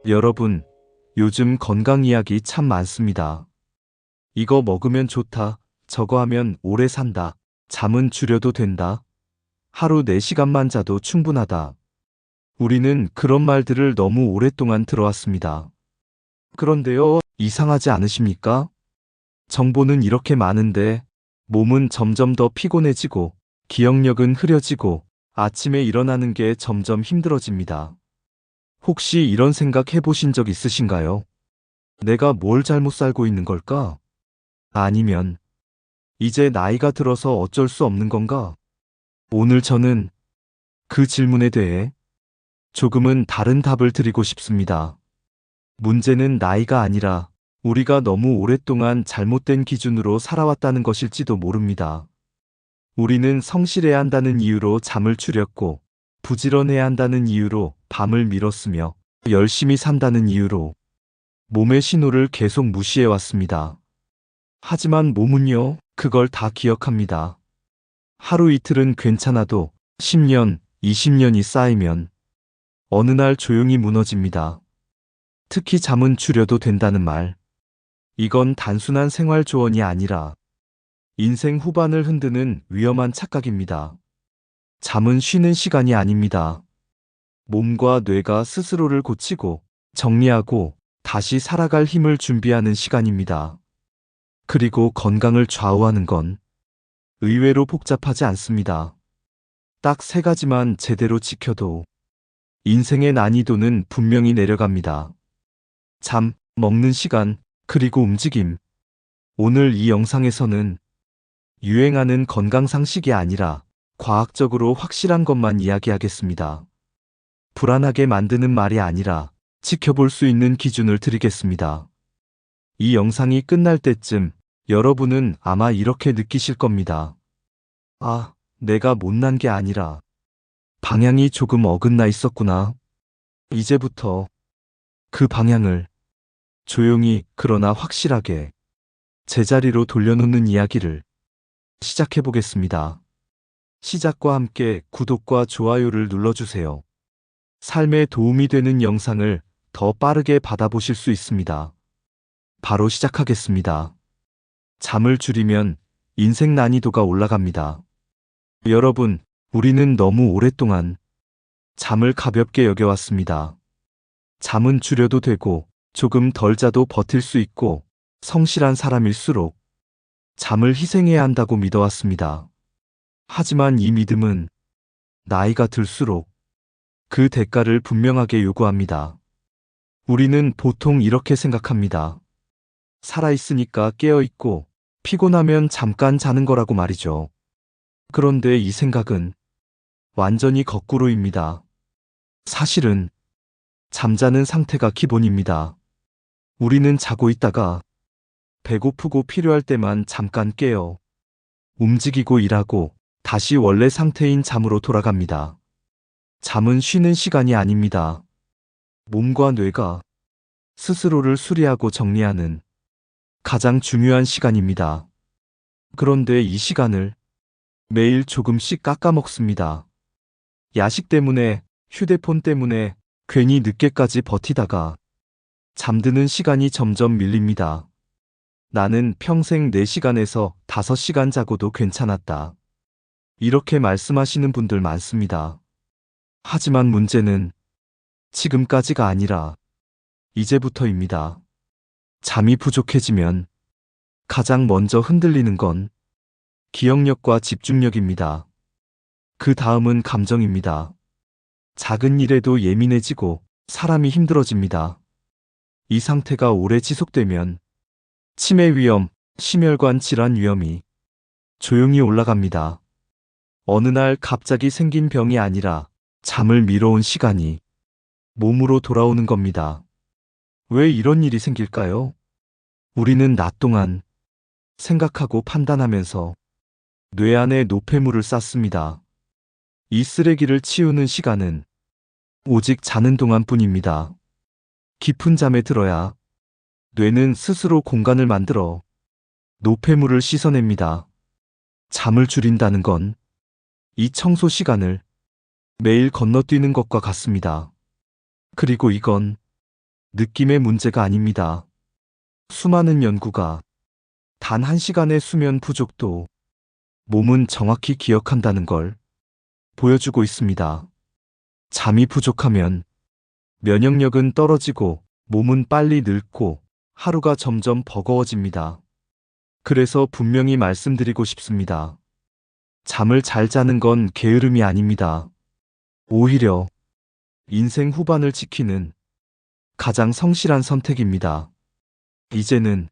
여러분, 요즘 건강 이야기 참 많습니다. 이거 먹으면 좋다, 저거 하면 오래 산다, 잠은 줄여도 된다, 하루 4시간만 자도 충분하다. 우리는 그런 말들을 너무 오랫동안 들어왔습니다. 그런데요, 이상하지 않으십니까? 정보는 이렇게 많은데 몸은 점점 더 피곤해지고 기억력은 흐려지고 아침에 일어나는 게 점점 힘들어집니다. 혹시 이런 생각 해보신 적 있으신가요? 내가 뭘 잘못 살고 있는 걸까? 아니면 이제 나이가 들어서 어쩔 수 없는 건가? 오늘 저는 그 질문에 대해 조금은 다른 답을 드리고 싶습니다. 문제는 나이가 아니라 우리가 너무 오랫동안 잘못된 기준으로 살아왔다는 것일지도 모릅니다. 우리는 성실해야 한다는 이유로 잠을 줄였고, 부지런해야 한다는 이유로 밤을 미뤘으며, 열심히 산다는 이유로 몸의 신호를 계속 무시해왔습니다. 하지만 몸은요, 그걸 다 기억합니다. 하루 이틀은 괜찮아도 10년, 20년이 쌓이면 어느 날 조용히 무너집니다. 특히 잠은 줄여도 된다는 말. 이건 단순한 생활 조언이 아니라 인생 후반을 흔드는 위험한 착각입니다. 잠은 쉬는 시간이 아닙니다. 몸과 뇌가 스스로를 고치고 정리하고 다시 살아갈 힘을 준비하는 시간입니다. 그리고 건강을 좌우하는 건 의외로 복잡하지 않습니다. 딱 3가지만 제대로 지켜도 인생의 난이도는 분명히 내려갑니다. 잠, 먹는 시간, 그리고 움직임. 오늘 이 영상에서는 유행하는 건강 상식이 아니라 과학적으로 확실한 것만 이야기하겠습니다. 불안하게 만드는 말이 아니라 지켜볼 수 있는 기준을 드리겠습니다. 이 영상이 끝날 때쯤 여러분은 아마 이렇게 느끼실 겁니다. 아, 내가 못난 게 아니라 방향이 조금 어긋나 있었구나. 이제부터 그 방향을 조용히 그러나 확실하게 제자리로 돌려놓는 이야기를 시작해 보겠습니다. 시작과 함께 구독과 좋아요를 눌러주세요. 삶에 도움이 되는 영상을 더 빠르게 받아보실 수 있습니다. 바로 시작하겠습니다. 잠을 줄이면 인생 난이도가 올라갑니다. 여러분, 우리는 너무 오랫동안 잠을 가볍게 여겨왔습니다. 잠은 줄여도 되고 조금 덜 자도 버틸 수 있고 성실한 사람일수록 잠을 희생해야 한다고 믿어왔습니다. 하지만 이 믿음은 나이가 들수록 그 대가를 분명하게 요구합니다. 우리는 보통 이렇게 생각합니다. 살아있으니까 깨어있고 피곤하면 잠깐 자는 거라고 말이죠. 그런데 이 생각은 완전히 거꾸로입니다. 사실은 잠자는 상태가 기본입니다. 우리는 자고 있다가 배고프고 필요할 때만 잠깐 깨어 움직이고 일하고 다시 원래 상태인 잠으로 돌아갑니다. 잠은 쉬는 시간이 아닙니다. 몸과 뇌가 스스로를 수리하고 정리하는 가장 중요한 시간입니다. 그런데 이 시간을 매일 조금씩 깎아먹습니다. 야식 때문에, 휴대폰 때문에 괜히 늦게까지 버티다가 잠드는 시간이 점점 밀립니다. 나는 평생 4시간에서 5시간 자고도 괜찮았다. 이렇게 말씀하시는 분들 많습니다. 하지만 문제는 지금까지가 아니라 이제부터입니다. 잠이 부족해지면 가장 먼저 흔들리는 건 기억력과 집중력입니다. 그 다음은 감정입니다. 작은 일에도 예민해지고 사람이 힘들어집니다. 이 상태가 오래 지속되면 치매 위험, 심혈관 질환 위험이 조용히 올라갑니다. 어느 날 갑자기 생긴 병이 아니라 잠을 미뤄온 시간이 몸으로 돌아오는 겁니다. 왜 이런 일이 생길까요? 우리는 낮 동안 생각하고 판단하면서 뇌 안에 노폐물을 쌌습니다. 이 쓰레기를 치우는 시간은 오직 자는 동안뿐입니다. 깊은 잠에 들어야 뇌는 스스로 공간을 만들어 노폐물을 씻어냅니다. 잠을 줄인다는 건 이 청소 시간을 매일 건너뛰는 것과 같습니다. 그리고 이건 느낌의 문제가 아닙니다. 수많은 연구가 단 1시간의 수면 부족도 몸은 정확히 기억한다는 걸 보여주고 있습니다. 잠이 부족하면 면역력은 떨어지고 몸은 빨리 늙고 하루가 점점 버거워집니다. 그래서 분명히 말씀드리고 싶습니다. 잠을 잘 자는 건 게으름이 아닙니다. 오히려 인생 후반을 지키는 가장 성실한 선택입니다. 이제는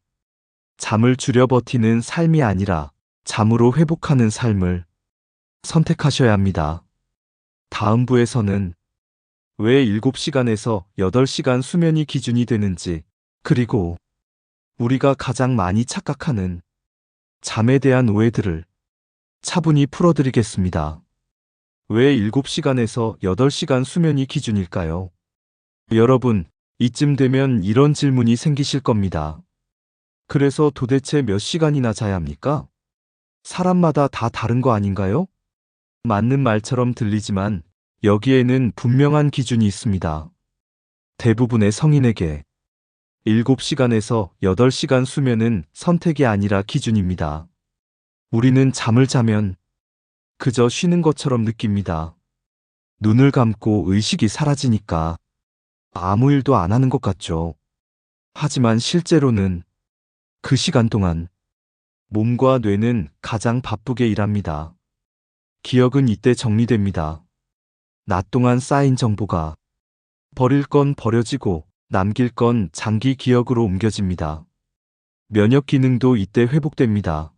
잠을 줄여 버티는 삶이 아니라 잠으로 회복하는 삶을 선택하셔야 합니다. 다음 부에서는 왜 7시간에서 8시간 수면이 기준이 되는지, 그리고 우리가 가장 많이 착각하는 잠에 대한 오해들을 차분히 풀어드리겠습니다. 왜 7시간에서 8시간 수면이 기준일까요? 여러분, 이쯤 되면 이런 질문이 생기실 겁니다. 그래서 도대체 몇 시간이나 자야 합니까? 사람마다 다 다른 거 아닌가요? 맞는 말처럼 들리지만 여기에는 분명한 기준이 있습니다. 대부분의 성인에게 7시간에서 8시간 수면은 선택이 아니라 기준입니다. 우리는 잠을 자면 그저 쉬는 것처럼 느낍니다. 눈을 감고 의식이 사라지니까 아무 일도 안 하는 것 같죠. 하지만 실제로는 그 시간 동안 몸과 뇌는 가장 바쁘게 일합니다. 기억은 이때 정리됩니다. 낮 동안 쌓인 정보가 버릴 건 버려지고 남길 건 장기 기억으로 옮겨집니다. 면역 기능도 이때 회복됩니다.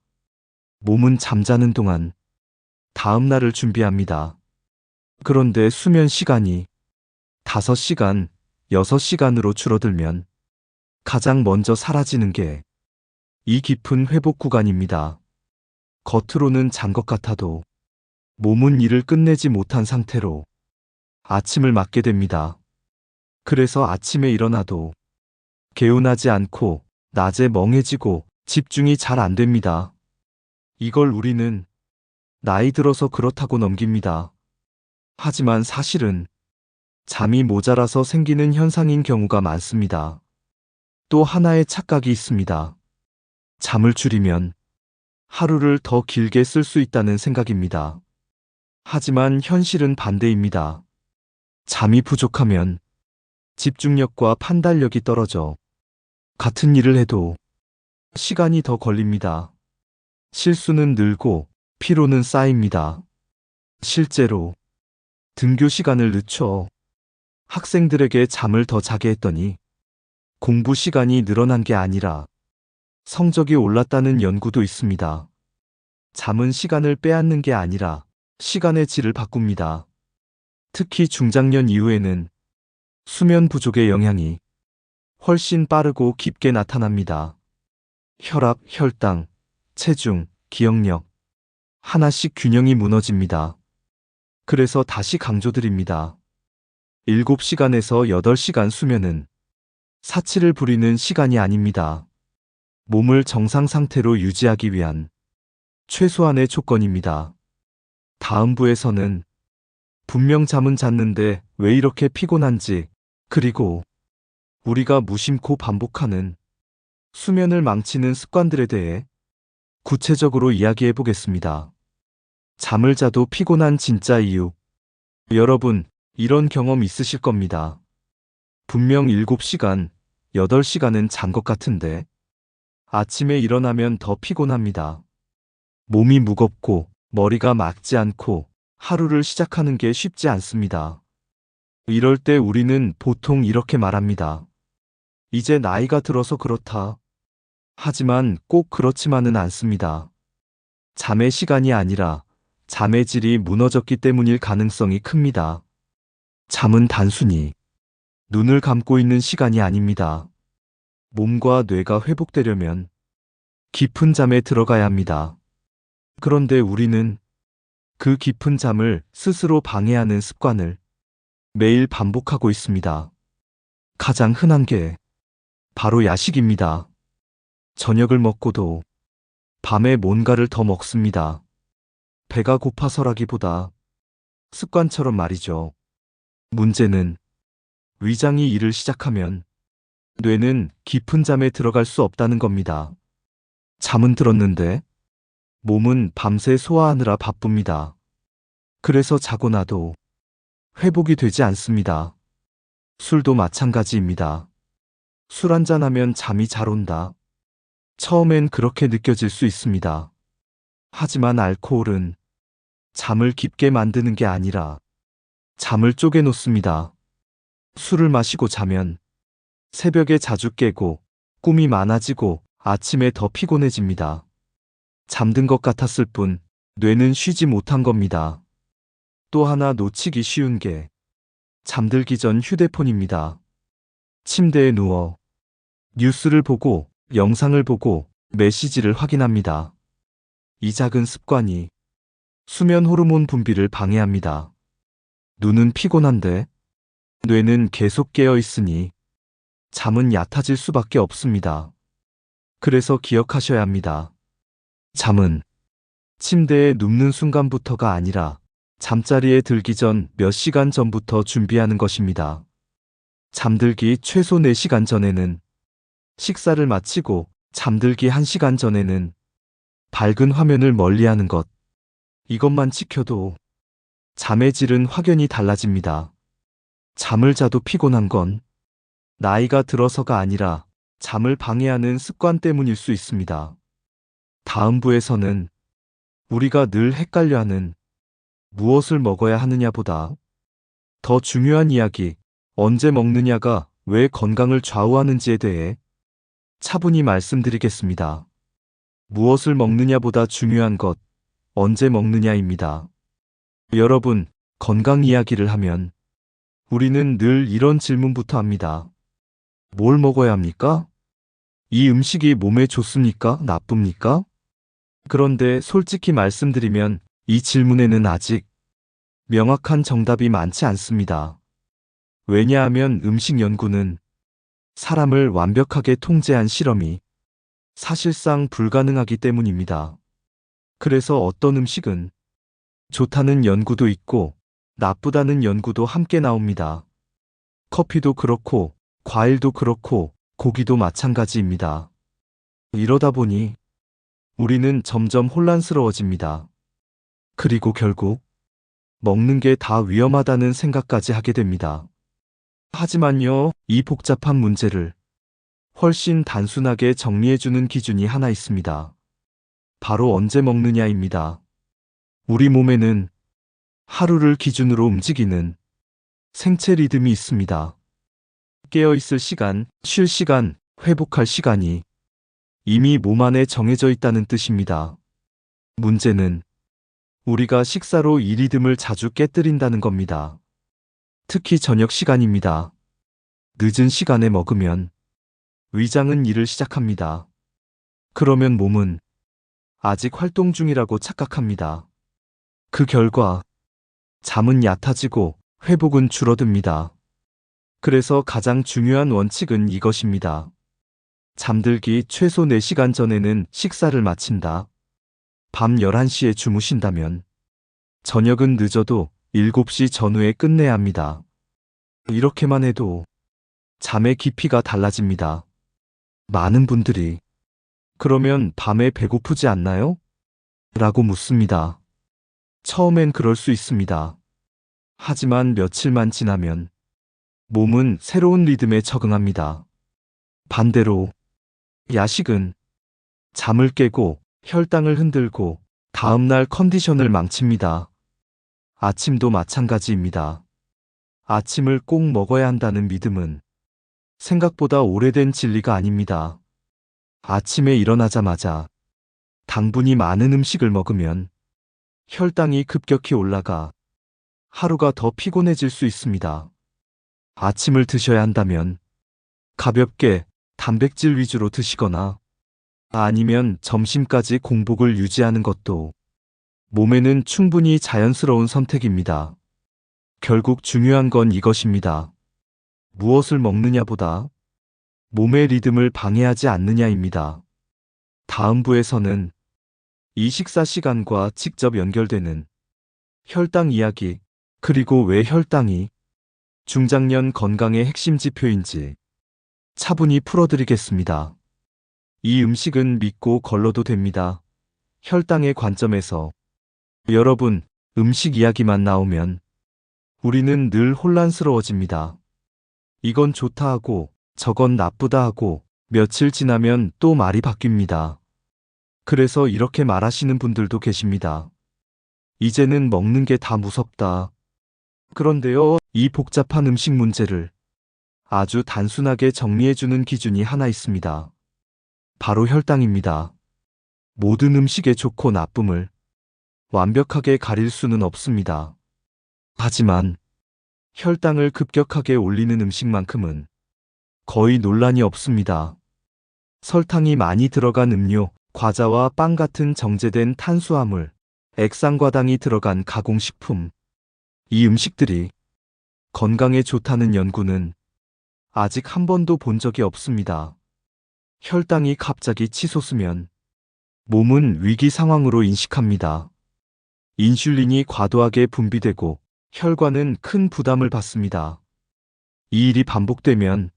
몸은 잠자는 동안 다음 날을 준비합니다. 그런데 수면 시간이 5시간, 6시간으로 줄어들면 가장 먼저 사라지는 게 이 깊은 회복 구간입니다. 겉으로는 잔 것 같아도 몸은 일을 끝내지 못한 상태로 아침을 맞게 됩니다. 그래서 아침에 일어나도 개운하지 않고 낮에 멍해지고 집중이 잘 안 됩니다. 이걸 우리는 나이 들어서 그렇다고 넘깁니다. 하지만 사실은 잠이 모자라서 생기는 현상인 경우가 많습니다. 또 하나의 착각이 있습니다. 잠을 줄이면 하루를 더 길게 쓸 수 있다는 생각입니다. 하지만 현실은 반대입니다. 잠이 부족하면 집중력과 판단력이 떨어져 같은 일을 해도 시간이 더 걸립니다. 실수는 늘고 피로는 쌓입니다. 실제로 등교 시간을 늦춰 학생들에게 잠을 더 자게 했더니 공부 시간이 늘어난 게 아니라 성적이 올랐다는 연구도 있습니다. 잠은 시간을 빼앗는 게 아니라 시간의 질을 바꿉니다. 특히 중장년 이후에는 수면 부족의 영향이 훨씬 빠르고 깊게 나타납니다. 혈압, 혈당, 체중, 기억력 하나씩 균형이 무너집니다. 그래서 다시 강조드립니다. 7시간에서 8시간 수면은 사치를 부리는 시간이 아닙니다. 몸을 정상 상태로 유지하기 위한 최소한의 조건입니다. 다음 부에서는 분명 잠은 잤는데 왜 이렇게 피곤한지, 그리고 우리가 무심코 반복하는 수면을 망치는 습관들에 대해 구체적으로 이야기해 보겠습니다. 잠을 자도 피곤한 진짜 이유. 여러분, 이런 경험 있으실 겁니다. 분명 7시간, 8시간은 잔 것 같은데 아침에 일어나면 더 피곤합니다. 몸이 무겁고 머리가 맑지 않고 하루를 시작하는 게 쉽지 않습니다. 이럴 때 우리는 보통 이렇게 말합니다. 이제 나이가 들어서 그렇다. 하지만 꼭 그렇지만은 않습니다. 잠의 시간이 아니라 잠의 질이 무너졌기 때문일 가능성이 큽니다. 잠은 단순히 눈을 감고 있는 시간이 아닙니다. 몸과 뇌가 회복되려면 깊은 잠에 들어가야 합니다. 그런데 우리는 그 깊은 잠을 스스로 방해하는 습관을 매일 반복하고 있습니다. 가장 흔한 게 바로 야식입니다. 저녁을 먹고도 밤에 뭔가를 더 먹습니다. 배가 고파서라기보다 습관처럼 말이죠. 문제는 위장이 일을 시작하면 뇌는 깊은 잠에 들어갈 수 없다는 겁니다. 잠은 들었는데 몸은 밤새 소화하느라 바쁩니다. 그래서 자고 나도 회복이 되지 않습니다. 술도 마찬가지입니다. 술 한잔하면 잠이 잘 온다. 처음엔 그렇게 느껴질 수 있습니다. 하지만 알코올은 잠을 깊게 만드는 게 아니라 잠을 쪼개놓습니다. 술을 마시고 자면 새벽에 자주 깨고 꿈이 많아지고 아침에 더 피곤해집니다. 잠든 것 같았을 뿐 뇌는 쉬지 못한 겁니다. 또 하나 놓치기 쉬운 게 잠들기 전 휴대폰입니다. 침대에 누워 뉴스를 보고 영상을 보고 메시지를 확인합니다. 이 작은 습관이 수면 호르몬 분비를 방해합니다. 눈은 피곤한데 뇌는 계속 깨어 있으니 잠은 얕아질 수밖에 없습니다. 그래서 기억하셔야 합니다. 잠은 침대에 눕는 순간부터가 아니라 잠자리에 들기 전 몇 시간 전부터 준비하는 것입니다. 잠들기 최소 4시간 전에는 식사를 마치고 잠들기 1시간 전에는 밝은 화면을 멀리하는 것. 이것만 지켜도 잠의 질은 확연히 달라집니다. 잠을 자도 피곤한 건 나이가 들어서가 아니라 잠을 방해하는 습관 때문일 수 있습니다. 다음 부에서는 우리가 늘 헷갈려하는 무엇을 먹어야 하느냐보다 더 중요한 이야기, 언제 먹느냐가 왜 건강을 좌우하는지에 대해 차분히 말씀드리겠습니다. 무엇을 먹느냐보다 중요한 것, 언제 먹느냐입니다. 여러분, 건강 이야기를 하면 우리는 늘 이런 질문부터 합니다. 뭘 먹어야 합니까? 이 음식이 몸에 좋습니까? 나쁩니까? 그런데 솔직히 말씀드리면 이 질문에는 아직 명확한 정답이 많지 않습니다. 왜냐하면 음식 연구는 사람을 완벽하게 통제한 실험이 사실상 불가능하기 때문입니다. 그래서 어떤 음식은 좋다는 연구도 있고 나쁘다는 연구도 함께 나옵니다. 커피도 그렇고 과일도 그렇고 고기도 마찬가지입니다. 이러다 보니 우리는 점점 혼란스러워집니다. 그리고 결국 먹는 게 다 위험하다는 생각까지 하게 됩니다. 하지만요, 이 복잡한 문제를 훨씬 단순하게 정리해주는 기준이 하나 있습니다. 바로 언제 먹느냐입니다. 우리 몸에는 하루를 기준으로 움직이는 생체 리듬이 있습니다. 깨어있을 시간, 쉴 시간, 회복할 시간이 이미 몸 안에 정해져 있다는 뜻입니다. 문제는 우리가 식사로 이 리듬을 자주 깨뜨린다는 겁니다. 특히 저녁 시간입니다. 늦은 시간에 먹으면 위장은 일을 시작합니다. 그러면 몸은 아직 활동 중이라고 착각합니다. 그 결과 잠은 얕아지고 회복은 줄어듭니다. 그래서 가장 중요한 원칙은 이것입니다. 잠들기 최소 4시간 전에는 식사를 마친다. 밤 11시에 주무신다면 저녁은 늦어도 7시 전후에 끝내야 합니다. 이렇게만 해도 잠의 깊이가 달라집니다. 많은 분들이 그러면 밤에 배고프지 않나요? 라고 묻습니다. 처음엔 그럴 수 있습니다. 하지만 며칠만 지나면 몸은 새로운 리듬에 적응합니다. 반대로 야식은 잠을 깨고 혈당을 흔들고 다음날 컨디션을 망칩니다. 아침도 마찬가지입니다. 아침을 꼭 먹어야 한다는 믿음은 생각보다 오래된 진리가 아닙니다. 아침에 일어나자마자 당분이 많은 음식을 먹으면 혈당이 급격히 올라가 하루가 더 피곤해질 수 있습니다. 아침을 드셔야 한다면 가볍게 단백질 위주로 드시거나 아니면 점심까지 공복을 유지하는 것도 몸에는 충분히 자연스러운 선택입니다. 결국 중요한 건 이것입니다. 무엇을 먹느냐보다 몸의 리듬을 방해하지 않느냐입니다. 다음 부에서는 이 식사 시간과 직접 연결되는 혈당 이야기, 그리고 왜 혈당이 중장년 건강의 핵심 지표인지 차분히 풀어드리겠습니다. 이 음식은 믿고 걸러도 됩니다. 혈당의 관점에서. 여러분, 음식 이야기만 나오면 우리는 늘 혼란스러워집니다. 이건 좋다 하고 저건 나쁘다 하고 며칠 지나면 또 말이 바뀝니다. 그래서 이렇게 말하시는 분들도 계십니다. 이제는 먹는 게 다 무섭다. 그런데요, 이 복잡한 음식 문제를 아주 단순하게 정리해주는 기준이 하나 있습니다. 바로 혈당입니다. 모든 음식의 좋고 나쁨을 완벽하게 가릴 수는 없습니다. 하지만 혈당을 급격하게 올리는 음식만큼은 거의 논란이 없습니다. 설탕이 많이 들어간 음료, 과자와 빵 같은 정제된 탄수화물, 액상과당이 들어간 가공식품. 이 음식들이 건강에 좋다는 연구는 아직 한 번도 본 적이 없습니다. 혈당이 갑자기 치솟으면 몸은 위기 상황으로 인식합니다. 인슐린이 과도하게 분비되고 혈관은 큰 부담을 받습니다. 이 일이 반복되면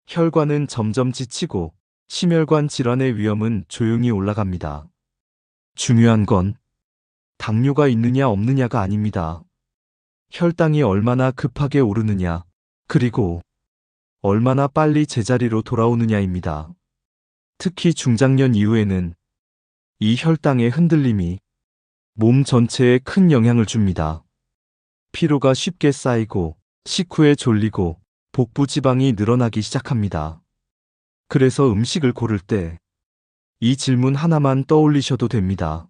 혈관은 점점 지치고 심혈관 질환의 위험은 조용히 올라갑니다. 중요한 건 당뇨가 있느냐 없느냐가 아닙니다. 혈당이 얼마나 급하게 오르느냐, 그리고 얼마나 빨리 제자리로 돌아오느냐입니다. 특히 중장년 이후에는 이 혈당의 흔들림이 몸 전체에 큰 영향을 줍니다. 피로가 쉽게 쌓이고 식후에 졸리고 복부 지방이 늘어나기 시작합니다. 그래서 음식을 고를 때 이 질문 하나만 떠올리셔도 됩니다.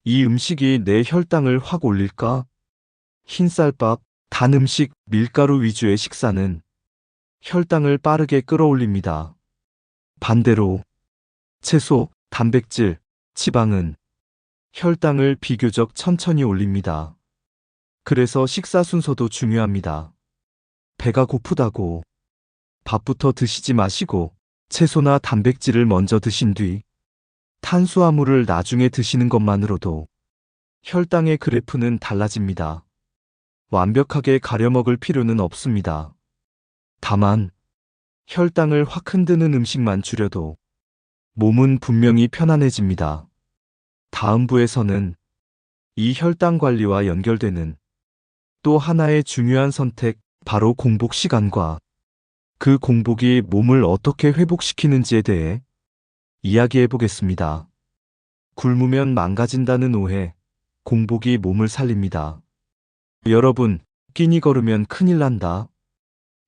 이 음식이 내 혈당을 확 올릴까? 흰쌀밥, 단 음식, 밀가루 위주의 식사는 혈당을 빠르게 끌어올립니다. 반대로 채소, 단백질, 지방은 혈당을 비교적 천천히 올립니다. 그래서 식사 순서도 중요합니다. 배가 고프다고 밥부터 드시지 마시고 채소나 단백질을 먼저 드신 뒤 탄수화물을 나중에 드시는 것만으로도 혈당의 그래프는 달라집니다. 완벽하게 가려먹을 필요는 없습니다. 다만 혈당을 확 흔드는 음식만 줄여도 몸은 분명히 편안해집니다. 다음 부에서는 이 혈당 관리와 연결되는 또 하나의 중요한 선택, 바로 공복 시간과 그 공복이 몸을 어떻게 회복시키는지에 대해 이야기해 보겠습니다. 굶으면 망가진다는 오해, 공복이 몸을 살립니다. 여러분, 끼니 걸으면 큰일 난다.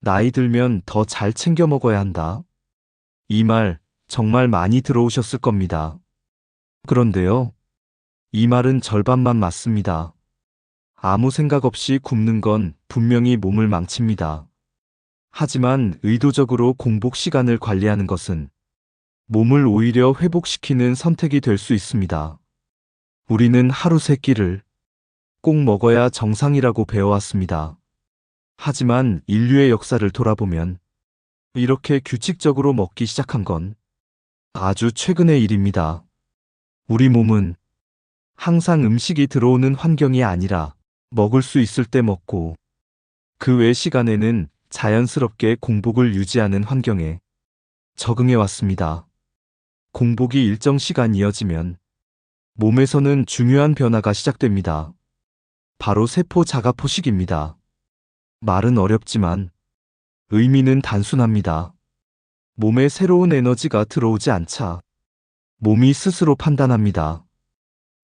나이 들면 더 잘 챙겨 먹어야 한다. 이 말 정말 많이 들어오셨을 겁니다. 그런데요, 이 말은 절반만 맞습니다. 아무 생각 없이 굶는 건 분명히 몸을 망칩니다. 하지만 의도적으로 공복 시간을 관리하는 것은 몸을 오히려 회복시키는 선택이 될 수 있습니다. 우리는 하루 3끼를 꼭 먹어야 정상이라고 배워왔습니다. 하지만 인류의 역사를 돌아보면 이렇게 규칙적으로 먹기 시작한 건 아주 최근의 일입니다. 우리 몸은 항상 음식이 들어오는 환경이 아니라 먹을 수 있을 때 먹고 그 외 시간에는 자연스럽게 공복을 유지하는 환경에 적응해 왔습니다. 공복이 일정 시간 이어지면 몸에서는 중요한 변화가 시작됩니다. 바로 세포 자가 포식입니다. 말은 어렵지만 의미는 단순합니다. 몸에 새로운 에너지가 들어오지 않자 몸이 스스로 판단합니다.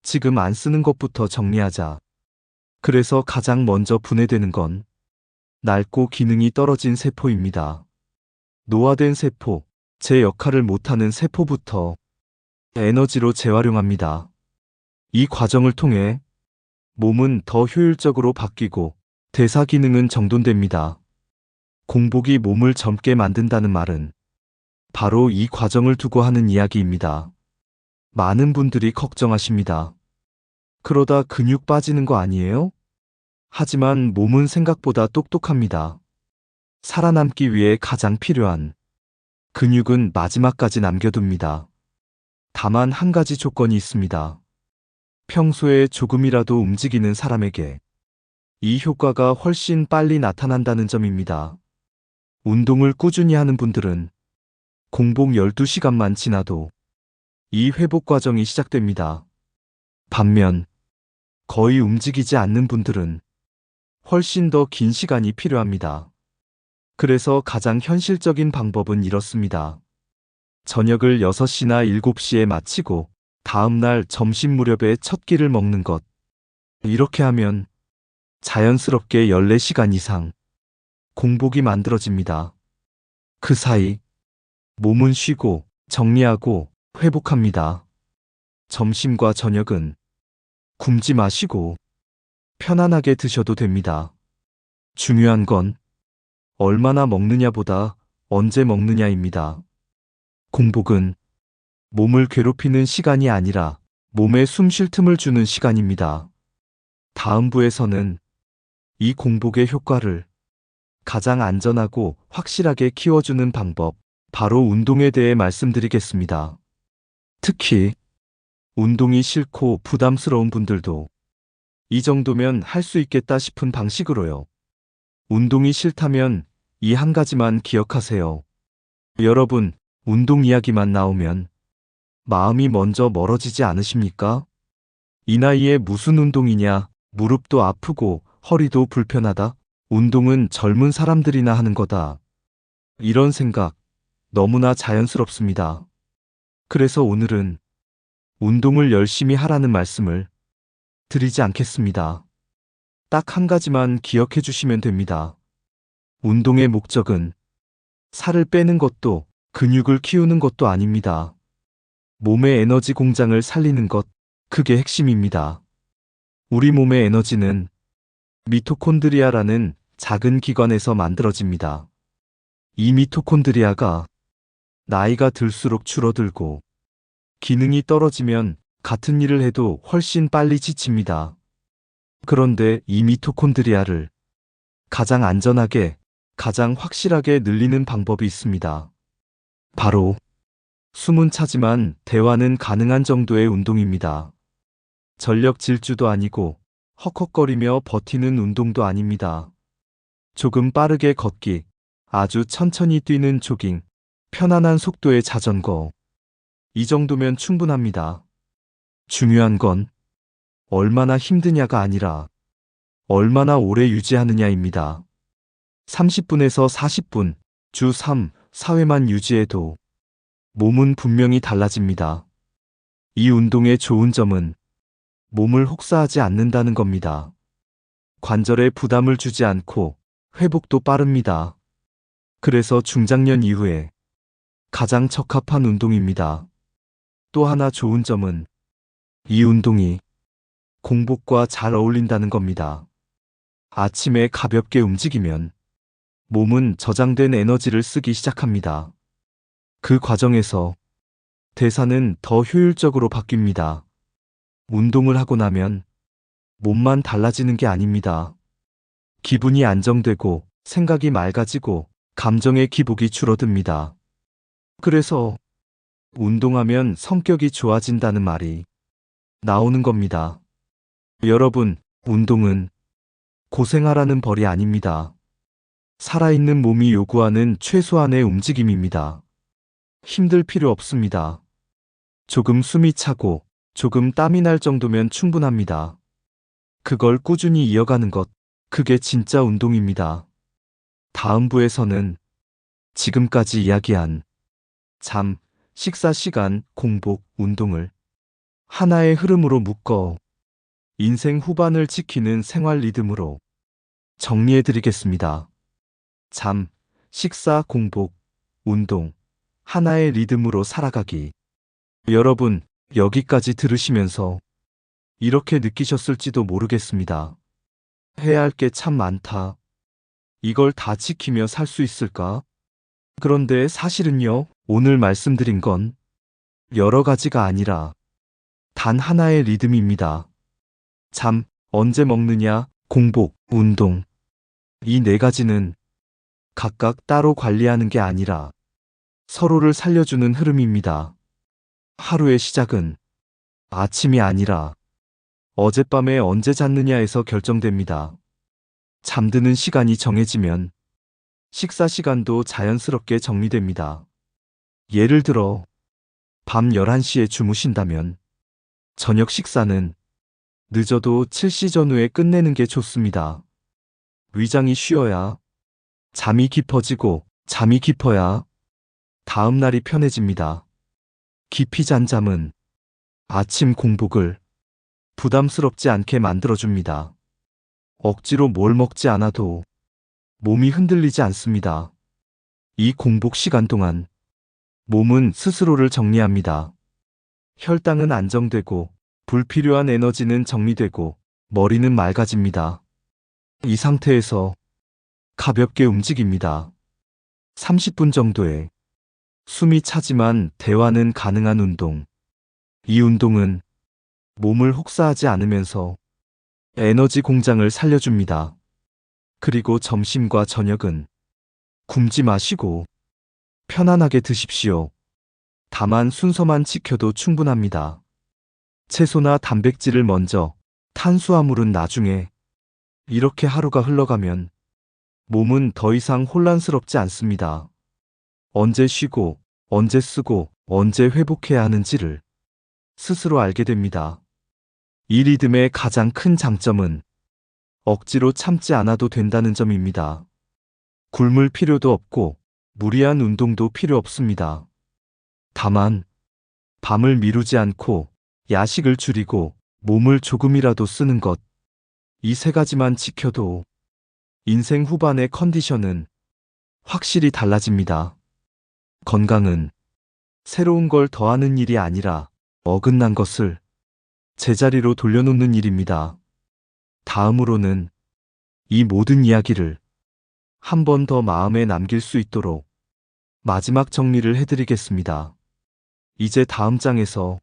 지금 안 쓰는 것부터 정리하자. 그래서 가장 먼저 분해되는 건 낡고 기능이 떨어진 세포입니다. 노화된 세포, 제 역할을 못하는 세포부터 에너지로 재활용합니다. 이 과정을 통해 몸은 더 효율적으로 바뀌고 대사 기능은 정돈됩니다. 공복이 몸을 젊게 만든다는 말은 바로 이 과정을 두고 하는 이야기입니다. 많은 분들이 걱정하십니다. 그러다 근육 빠지는 거 아니에요? 하지만 몸은 생각보다 똑똑합니다. 살아남기 위해 가장 필요한 근육은 마지막까지 남겨둡니다. 다만 한 가지 조건이 있습니다. 평소에 조금이라도 움직이는 사람에게 이 효과가 훨씬 빨리 나타난다는 점입니다. 운동을 꾸준히 하는 분들은 공복 12시간만 지나도 이 회복 과정이 시작됩니다. 반면 거의 움직이지 않는 분들은 훨씬 더 긴 시간이 필요합니다. 그래서 가장 현실적인 방법은 이렇습니다. 저녁을 6시나 7시에 마치고 다음날 점심 무렵에 첫 끼를 먹는 것. 이렇게 하면 자연스럽게 14시간 이상 공복이 만들어집니다. 그 사이 몸은 쉬고 정리하고 회복합니다. 점심과 저녁은 굶지 마시고 편안하게 드셔도 됩니다. 중요한 건 얼마나 먹느냐보다 언제 먹느냐입니다. 공복은 몸을 괴롭히는 시간이 아니라 몸에 숨 쉴 틈을 주는 시간입니다. 다음 부에서는 이 공복의 효과를 가장 안전하고 확실하게 키워주는 방법, 바로 운동에 대해 말씀드리겠습니다. 특히 운동이 싫고 부담스러운 분들도 이 정도면 할 수 있겠다 싶은 방식으로요. 운동이 싫다면 이 한 가지만 기억하세요. 여러분, 운동 이야기만 나오면 마음이 먼저 멀어지지 않으십니까? 이 나이에 무슨 운동이냐, 무릎도 아프고 허리도 불편하다, 운동은 젊은 사람들이나 하는 거다. 이런 생각 너무나 자연스럽습니다. 그래서 오늘은 운동을 열심히 하라는 말씀을 드리지 않겠습니다. 딱 한 가지만 기억해 주시면 됩니다. 운동의 목적은 살을 빼는 것도 근육을 키우는 것도 아닙니다. 몸의 에너지 공장을 살리는 것, 그게 핵심입니다. 우리 몸의 에너지는 미토콘드리아라는 작은 기관에서 만들어집니다. 이 미토콘드리아가 나이가 들수록 줄어들고 기능이 떨어지면 같은 일을 해도 훨씬 빨리 지칩니다. 그런데 이 미토콘드리아를 가장 안전하게, 가장 확실하게 늘리는 방법이 있습니다. 바로 숨은 차지만 대화는 가능한 정도의 운동입니다. 전력 질주도 아니고 헉헉거리며 버티는 운동도 아닙니다. 조금 빠르게 걷기, 아주 천천히 뛰는 조깅, 편안한 속도의 자전거. 이 정도면 충분합니다. 중요한 건 얼마나 힘드냐가 아니라 얼마나 오래 유지하느냐입니다. 30분에서 40분, 주 3, 4회만 유지해도 몸은 분명히 달라집니다. 이 운동의 좋은 점은 몸을 혹사하지 않는다는 겁니다. 관절에 부담을 주지 않고 회복도 빠릅니다. 그래서 중장년 이후에 가장 적합한 운동입니다. 또 하나 좋은 점은 이 운동이 공복과 잘 어울린다는 겁니다. 아침에 가볍게 움직이면 몸은 저장된 에너지를 쓰기 시작합니다. 그 과정에서 대사는 더 효율적으로 바뀝니다. 운동을 하고 나면 몸만 달라지는 게 아닙니다. 기분이 안정되고 생각이 맑아지고 감정의 기복이 줄어듭니다. 그래서 운동하면 성격이 좋아진다는 말이 나오는 겁니다. 여러분, 운동은 고생하라는 벌이 아닙니다. 살아있는 몸이 요구하는 최소한의 움직임입니다. 힘들 필요 없습니다. 조금 숨이 차고 조금 땀이 날 정도면 충분합니다. 그걸 꾸준히 이어가는 것, 그게 진짜 운동입니다. 다음 부에서는 지금까지 이야기한 잠, 식사 시간, 공복, 운동을 하나의 흐름으로 묶어 인생 후반을 지키는 생활 리듬으로 정리해 드리겠습니다. 잠, 식사, 공복, 운동, 하나의 리듬으로 살아가기. 여러분, 여기까지 들으시면서 이렇게 느끼셨을지도 모르겠습니다. 해야 할 게 참 많다. 이걸 다 지키며 살 수 있을까? 그런데 사실은요, 오늘 말씀드린 건 여러 가지가 아니라 단 하나의 리듬입니다. 잠, 언제 먹느냐, 공복, 운동. 이 네 가지는 각각 따로 관리하는 게 아니라 서로를 살려주는 흐름입니다. 하루의 시작은 아침이 아니라 어젯밤에 언제 잤느냐에서 결정됩니다. 잠드는 시간이 정해지면 식사 시간도 자연스럽게 정리됩니다. 예를 들어 밤 11시에 주무신다면 저녁 식사는 늦어도 7시 전후에 끝내는 게 좋습니다. 위장이 쉬어야 잠이 깊어지고 잠이 깊어야 다음 날이 편해집니다. 깊이 잔 잠은 아침 공복을 부담스럽지 않게 만들어줍니다. 억지로 뭘 먹지 않아도 몸이 흔들리지 않습니다. 이 공복 시간 동안 몸은 스스로를 정리합니다. 혈당은 안정되고 불필요한 에너지는 정리되고 머리는 맑아집니다. 이 상태에서 가볍게 움직입니다. 30분 정도의 숨이 차지만 대화는 가능한 운동. 이 운동은 몸을 혹사하지 않으면서 에너지 공장을 살려줍니다. 그리고 점심과 저녁은 굶지 마시고 편안하게 드십시오. 다만 순서만 지켜도 충분합니다. 채소나 단백질을 먼저, 탄수화물은 나중에. 이렇게 하루가 흘러가면 몸은 더 이상 혼란스럽지 않습니다. 언제 쉬고, 언제 쓰고, 언제 회복해야 하는지를 스스로 알게 됩니다. 이 리듬의 가장 큰 장점은 억지로 참지 않아도 된다는 점입니다. 굶을 필요도 없고 무리한 운동도 필요 없습니다. 다만 밤을 미루지 않고 야식을 줄이고 몸을 조금이라도 쓰는 것, 이 세 가지만 지켜도 인생 후반의 컨디션은 확실히 달라집니다. 건강은 새로운 걸 더하는 일이 아니라 어긋난 것을 제자리로 돌려놓는 일입니다. 다음으로는 이 모든 이야기를 한 번 더 마음에 남길 수 있도록 마지막 정리를 해드리겠습니다. 이제 다음 장에서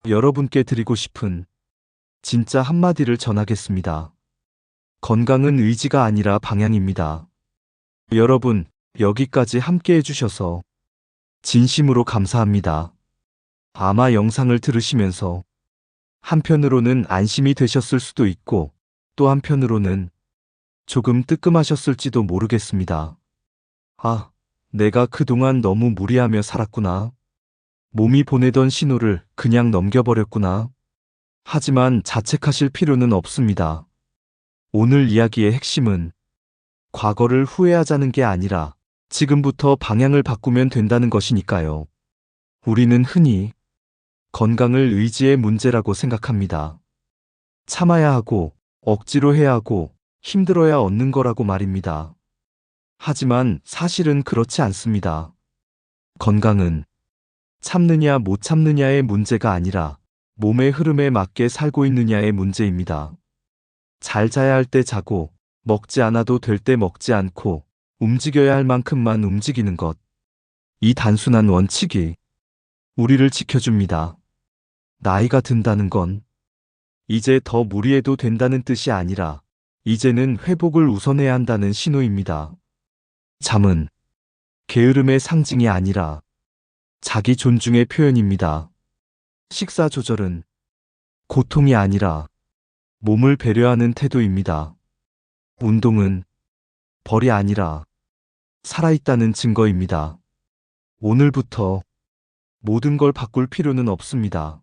여러분께 드리고 싶은 진짜 한마디를 전하겠습니다. 건강은 의지가 아니라 방향입니다. 여러분, 여기까지 함께 해주셔서 진심으로 감사합니다. 아마 영상을 들으시면서 한편으로는 안심이 되셨을 수도 있고 또 한편으로는 조금 뜨끔하셨을지도 모르겠습니다. 아, 내가 그동안 너무 무리하며 살았구나. 몸이 보내던 신호를 그냥 넘겨버렸구나. 하지만 자책하실 필요는 없습니다. 오늘 이야기의 핵심은 과거를 후회하자는 게 아니라 지금부터 방향을 바꾸면 된다는 것이니까요. 우리는 흔히 건강을 의지의 문제라고 생각합니다. 참아야 하고 억지로 해야 하고 힘들어야 얻는 거라고 말입니다. 하지만 사실은 그렇지 않습니다. 건강은 참느냐 못 참느냐의 문제가 아니라 몸의 흐름에 맞게 살고 있느냐의 문제입니다. 잘 자야 할 때 자고 먹지 않아도 될 때 먹지 않고 움직여야 할 만큼만 움직이는 것. 이 단순한 원칙이 우리를 지켜줍니다. 나이가 든다는 건 이제 더 무리해도 된다는 뜻이 아니라 이제는 회복을 우선해야 한다는 신호입니다. 잠은 게으름의 상징이 아니라 자기 존중의 표현입니다. 식사 조절은 고통이 아니라 몸을 배려하는 태도입니다. 운동은 벌이 아니라 살아있다는 증거입니다. 오늘부터 모든 걸 바꿀 필요는 없습니다.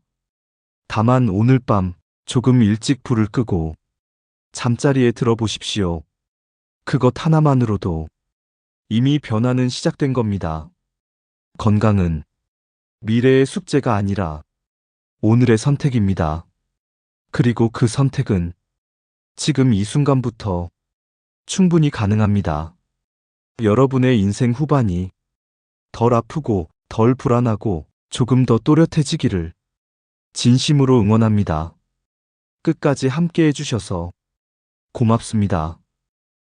다만 오늘 밤 조금 일찍 불을 끄고 잠자리에 들어보십시오. 그것 하나만으로도 이미 변화는 시작된 겁니다. 건강은 미래의 숙제가 아니라 오늘의 선택입니다. 그리고 그 선택은 지금 이 순간부터 충분히 가능합니다. 여러분의 인생 후반이 덜 아프고 덜 불안하고 조금 더 또렷해지기를 진심으로 응원합니다. 끝까지 함께 해주셔서 고맙습니다.